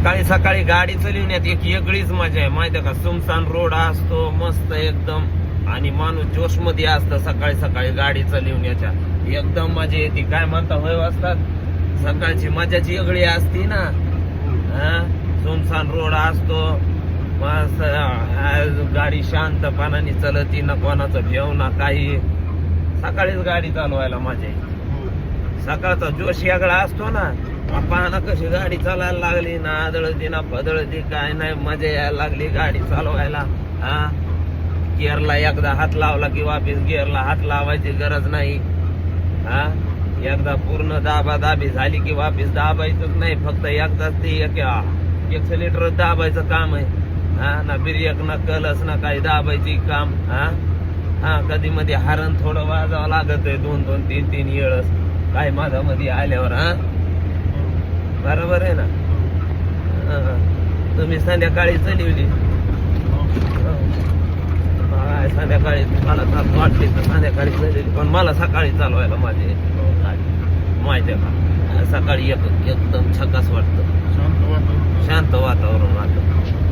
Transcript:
सकाळी सकाळी गाडी चालवण्यात एक वेगळीच मजा आहे माहिती का. सुमसान रोड असतो मस्त एकदम आणि माणूस जोश मध्ये असतं सकाळी सकाळी गाडी चालवण्याच्या. एकदम मजा येते. काय म्हणता होय वाजतात. सकाळची मजाची वेगळी असती ना. सुमसान रोड असतो मस्त गाडी शांतपणाने चलती ना कोणाचं भेव ना काही. सकाळीच गाडी चालवायला मजा येते. सकाळचा जोश वेगळा असतो ना. पाहना कशी गाडी चालायला लागली ना आदळती ना पदळती काय नाही मजा यायला लागली गाडी चालवायला. गिअरला एकदा हात लावला की वापिस गिअरला हात लावायची गरज नाही. एकदा पूर्ण दाबी झाली की वापिस दाबायचंच नाही. फक्त एकदाच ते एक्सेलेटर दाबायचं काम आहे. ना ब्रेक ना कलस ना काही दाबायची काम. कधी मध्ये हारण थोडं वाजावं लागत आहे 2-2, 3-3 वेळस काय माझा मध्ये आल्यावर. बरोबर आहे ना. तुम्ही संध्याकाळी चालवली संध्याकाळी मला वाटली तर संध्याकाळी चालवली पण मला सकाळी चालवायला माझे माहिती आहे का. सकाळी एकदम छकास वाटतं. शांत वातावरण राहतं.